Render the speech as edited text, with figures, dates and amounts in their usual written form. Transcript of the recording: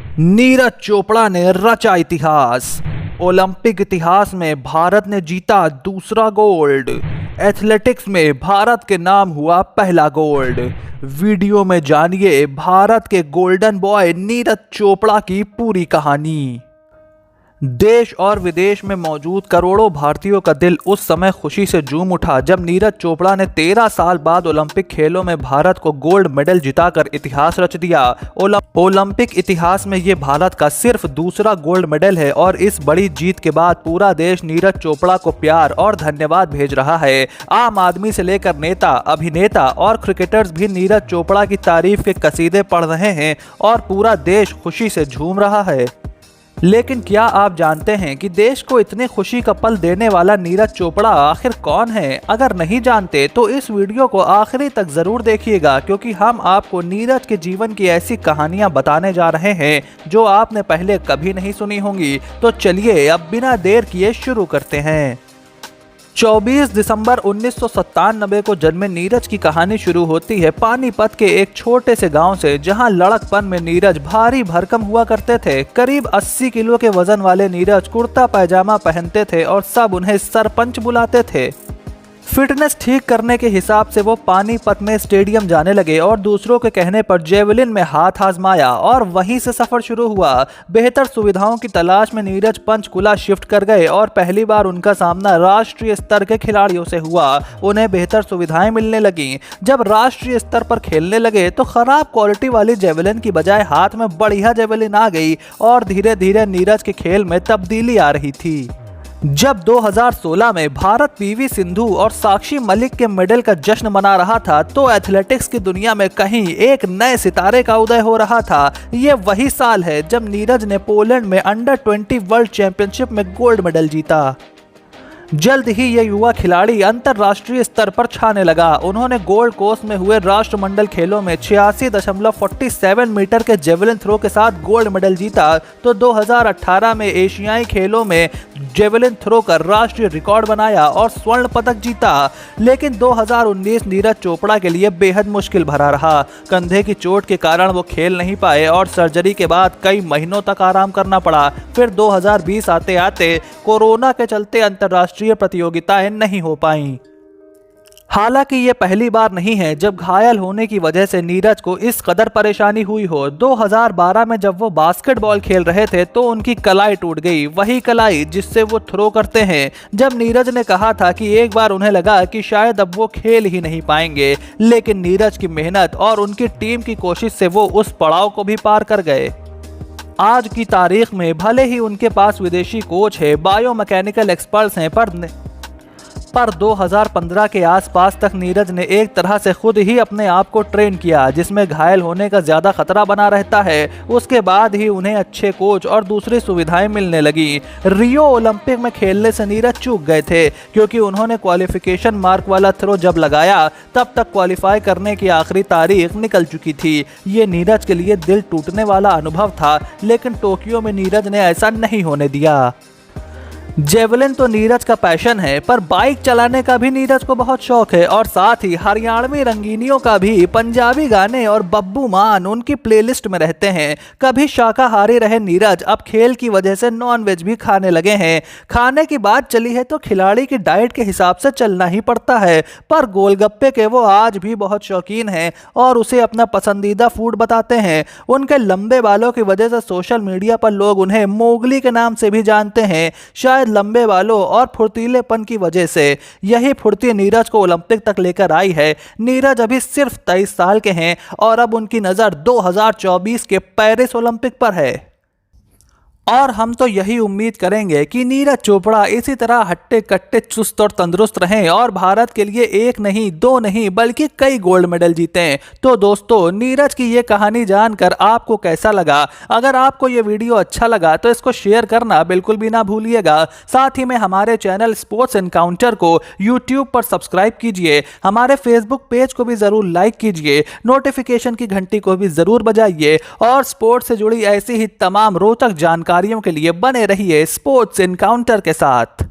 नीरज चोपड़ा ने रचा इतिहास। ओलंपिक इतिहास में भारत ने जीता दूसरा गोल्ड। एथलेटिक्स में भारत के नाम हुआ पहला गोल्ड। वीडियो में जानिए भारत के गोल्डन बॉय नीरज चोपड़ा की पूरी कहानी। देश और विदेश में मौजूद करोड़ों भारतीयों का दिल उस समय खुशी से झूम उठा जब नीरज चोपड़ा ने 13 साल बाद ओलंपिक खेलों में भारत को गोल्ड मेडल जिताकर इतिहास रच दिया। ओलंपिक इतिहास में ये भारत का सिर्फ दूसरा गोल्ड मेडल है और इस बड़ी जीत के बाद पूरा देश नीरज चोपड़ा को प्यार और धन्यवाद भेज रहा है। आम आदमी से लेकर नेता, अभिनेता और क्रिकेटर्स भी नीरज चोपड़ा की तारीफ के कसीदे पढ़ रहे हैं और पूरा देश खुशी से झूम रहा है। लेकिन क्या आप जानते हैं कि देश को इतने खुशी का पल देने वाला नीरज चोपड़ा आखिर कौन है? अगर नहीं जानते तो इस वीडियो को आखिरी तक जरूर देखिएगा, क्योंकि हम आपको नीरज के जीवन की ऐसी कहानियां बताने जा रहे हैं जो आपने पहले कभी नहीं सुनी होंगी। तो चलिए अब बिना देर किए शुरू करते हैं। 24 दिसंबर 1997 को जन्मे नीरज की कहानी शुरू होती है पानीपत के एक छोटे से गांव से, जहां लड़कपन में नीरज भारी भरकम हुआ करते थे। करीब 80 किलो के वजन वाले नीरज कुर्ता पैजामा पहनते थे और सब उन्हें सरपंच बुलाते थे। फिटनेस ठीक करने के हिसाब से वो पानीपत में स्टेडियम जाने लगे और दूसरों के कहने पर जेवलिन में हाथ आजमाया और वहीं से सफर शुरू हुआ। बेहतर सुविधाओं की तलाश में नीरज पंचकुला शिफ्ट कर गए और पहली बार उनका सामना राष्ट्रीय स्तर के खिलाड़ियों से हुआ। उन्हें बेहतर सुविधाएं मिलने लगी। जब राष्ट्रीय स्तर पर खेलने लगे तो खराब क्वालिटी वाली जेवलिन की बजाय हाथ में बढ़िया जेवलिन आ गई और धीरे धीरे नीरज के खेल में तब्दीली आ रही थी। जब 2016 में भारत पीवी सिंधु और साक्षी मलिक के मेडल का जश्न मना रहा था तो एथलेटिक्स की दुनिया में कहीं एक नए सितारे का उदय हो रहा था। ये वही साल है जब नीरज ने पोलैंड में अंडर-20 वर्ल्ड चैंपियनशिप में गोल्ड मेडल जीता। जल्द ही ये युवा खिलाड़ी अंतर्राष्ट्रीय स्तर पर छाने लगा। उन्होंने गोल्ड कोस्ट में हुए राष्ट्रमंडल खेलों में 86.47 मीटर के जेवलिन थ्रो के साथ गोल्ड मेडल जीता तो 2018 में एशियाई खेलों में जेवलिन थ्रो कर राष्ट्रीय रिकॉर्ड बनाया और स्वर्ण पदक जीता। लेकिन 2019 नीरज चोपड़ा के लिए बेहद मुश्किल भरा रहा। कंधे की चोट के कारण वो खेल नहीं पाए और सर्जरी के बाद कई महीनों तक आराम करना पड़ा। फिर 2020 आते आते कोरोना के चलते अंतर्राष्ट्रीय प्रतियोगिताएं नहीं हो पाईं। हालांकि ये पहली बार नहीं है जब घायल होने की वजह से नीरज को इस कदर परेशानी हुई हो। 2012 में जब वो बास्केटबॉल खेल रहे थे तो उनकी कलाई टूट गई, वही कलाई जिससे वो थ्रो करते हैं। जब नीरज ने कहा था कि एक बार उन्हें लगा कि शायद अब वो खेल ही नहीं पाएंगे, लेकिन नीरज की मेहनत और उनकी टीम की कोशिश से वो उस पड़ाव को भी पार कर गए। आज की तारीख में भले ही उनके पास विदेशी कोच है, बायोमैकेनिकल एक्सपर्ट्स हैं, पर 2015 के आसपास तक नीरज ने एक तरह से खुद ही अपने आप को ट्रेन किया, जिसमें घायल होने का ज्यादा खतरा बना रहता है। उसके बाद ही उन्हें अच्छे कोच और दूसरी सुविधाएं मिलने लगी। रियो ओलंपिक में खेलने से नीरज चूक गए थे, क्योंकि उन्होंने क्वालिफिकेशन मार्क वाला थ्रो जब लगाया तब तक क्वालिफाई करने की आखिरी तारीख निकल चुकी थी। ये नीरज के लिए दिल टूटने वाला अनुभव था, लेकिन टोक्यो में नीरज ने ऐसा नहीं होने दिया। जेवलिन तो नीरज का पैशन है, पर बाइक चलाने का भी नीरज को बहुत शौक है और साथ ही हरियाणवी रंगीनियों का भी। पंजाबी गाने और बब्बू मान उनकी प्लेलिस्ट में रहते हैं। कभी शाकाहारी रहे नीरज, अब खेल की वजह से नॉनवेज भी खाने लगे हैं। खाने की बात चली है तो खिलाड़ी की डाइट के हिसाब से चलना ही पड़ता है, पर गोलगप्पे के वो आज भी बहुत शौकीन हैं और उसे अपना पसंदीदा फूड बताते हैं। उनके लंबे बालों की वजह से सोशल मीडिया पर लोग उन्हें मोगली के नाम से भी जानते हैं, शायद लंबे बालों और फुर्तीलेपन की वजह से। यही फुर्ती नीरज को ओलंपिक तक लेकर आई है। नीरज अभी सिर्फ 23 साल के हैं और अब उनकी नज़र 2024 के पेरिस ओलंपिक पर है। और हम तो यही उम्मीद करेंगे कि नीरज चोपड़ा इसी तरह हट्टे कट्टे चुस्त और तंदुरुस्त रहें और भारत के लिए एक नहीं, दो नहीं, बल्कि कई गोल्ड मेडल जीतें। तो दोस्तों, नीरज की ये कहानी जानकर आपको कैसा लगा? अगर आपको ये वीडियो अच्छा लगा तो इसको शेयर करना बिल्कुल भी ना भूलिएगा। साथ ही में हमारे चैनल स्पोर्ट्स एनकाउंटर को यूट्यूब पर सब्सक्राइब कीजिए। हमारे फेसबुक पेज को भी ज़रूर लाइक कीजिए। नोटिफिकेशन की घंटी को भी ज़रूर बजाइए और स्पोर्ट्स से जुड़ी ऐसी ही तमाम रोचक जानकारी के लिए बने रहिए स्पोर्ट्स एनकाउंटर के साथ।